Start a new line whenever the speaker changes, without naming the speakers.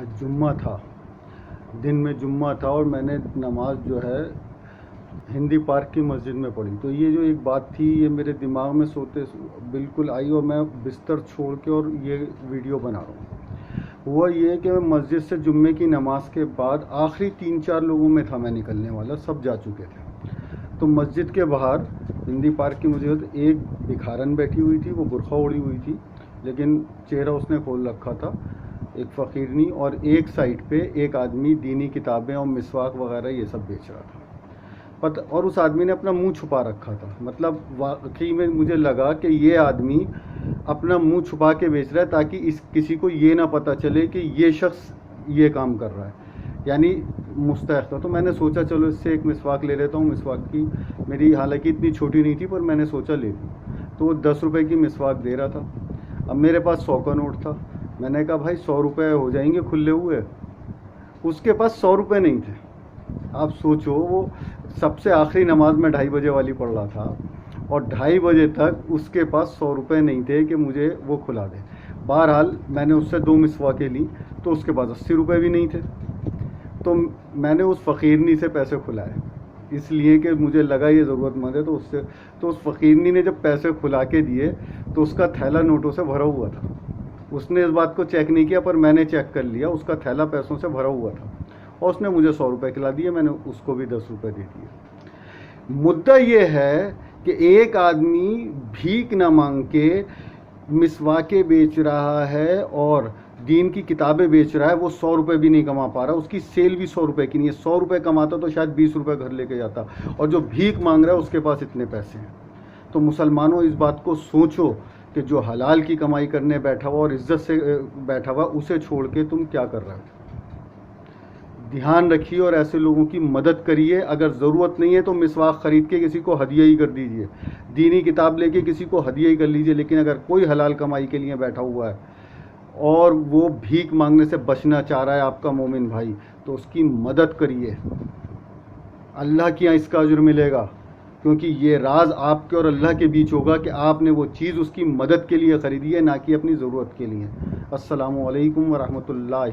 آج جمعہ تھا، دن میں جمعہ تھا، اور میں نے نماز جو ہے ہندی پارک کی مسجد میں پڑھی. تو یہ جو ایک بات تھی یہ میرے دماغ میں سوتے بالکل آئی، اور میں بستر چھوڑ کے اور یہ ویڈیو بنا رہا ہوں. ہوا یہ کہ میں مسجد سے جمعے کی نماز کے بعد آخری 3-4 لوگوں میں تھا میں نکلنے والا، سب جا چکے تھے. تو مسجد کے باہر ہندی پارک کی مسجد ایک بکھارن بیٹھی ہوئی تھی، وہ برقع اوڑھی ہوئی تھی لیکن چہرہ اس نے کھول رکھا تھا، ایک فقیرنی، اور ایک سائڈ پہ ایک آدمی دینی کتابیں اور مسواک وغیرہ یہ سب بیچ رہا تھا. اور اس آدمی نے اپنا منہ چھپا رکھا تھا. مطلب واقعی میں مجھے لگا کہ یہ آدمی اپنا منہ چھپا کے بیچ رہا ہے تاکہ کسی کو یہ نہ پتہ چلے کہ یہ شخص یہ کام کر رہا ہے، یعنی مستحق تھا. تو میں نے سوچا چلو اس سے ایک مسواک لے لیتا ہوں. مسواک کی میری حالانکہ اتنی چھوٹی نہیں تھی پر میں نے سوچا لے لوں. تو وہ 10 روپے کی مسواک دے رہا تھا. اب میرے پاس 100 کا نوٹ تھا. میں نے کہا بھائی 100 روپے ہو جائیں گے کھلے ہوئے. اس کے پاس 100 روپے نہیں تھے. آپ سوچو، وہ سب سے آخری نماز میں 2:30 بجے والی پڑھ رہا تھا اور 2:30 بجے تک اس کے پاس 100 روپے نہیں تھے کہ مجھے وہ کھلا دے. بہرحال میں نے اس سے 2 مسواکیں لی تو اس کے پاس 80 روپے بھی نہیں تھے. تو میں نے اس فقیرنی سے پیسے کھلائے اس لیے کہ مجھے لگا یہ ضرورت مند ہے. تو اس فقیرنی نے جب پیسے کھلا کے دیے تو اس کا تھیلا نوٹوں سے بھرا ہوا تھا. اس نے اس بات کو چیک نہیں کیا پر میں نے چیک کر لیا، اس کا تھیلا پیسوں سے بھرا ہوا تھا اور اس نے مجھے 100 روپے کھلا دیے. میں نے اس کو بھی 10 روپے دے دیے. مدعا یہ ہے کہ ایک آدمی بھیک نہ مانگ کے مسواکیں بیچ رہا ہے اور دین کی کتابیں بیچ رہا ہے، وہ 100 روپے بھی نہیں کما پا رہا. اس کی سیل بھی 100 روپے کی نہیں ہے. 100 روپے کماتا تو شاید 20 روپے گھر لے کے جاتا، اور جو بھیک مانگ رہا ہے اس کے پاس اتنے پیسے ہیں. تو مسلمانوں اس بات کو سوچو کہ جو حلال کی کمائی کرنے بیٹھا ہوا اور عزت سے بیٹھا ہوا اسے چھوڑ کے تم کیا کر رہے ہو. دھیان رکھیے اور ایسے لوگوں کی مدد کریے. اگر ضرورت نہیں ہے تو مسواک خرید کے کسی کو ہدیہ ہی کر دیجیے، دینی کتاب لے کے کسی کو ہدیہ ہی کر لیجیے. لیکن اگر کوئی حلال کمائی کے لیے بیٹھا ہوا ہے اور وہ بھیک مانگنے سے بچنا چاہ رہا ہے آپ کا مومن بھائی، تو اس کی مدد کریے. اللہ کے یہاں اس کا اجر ملے گا، کیونکہ یہ راز آپ کے اور اللہ کے بیچ ہوگا کہ آپ نے وہ چیز اس کی مدد کے لیے خریدی ہے، نہ کہ اپنی ضرورت کے لیے. السلام علیکم ورحمۃ اللہ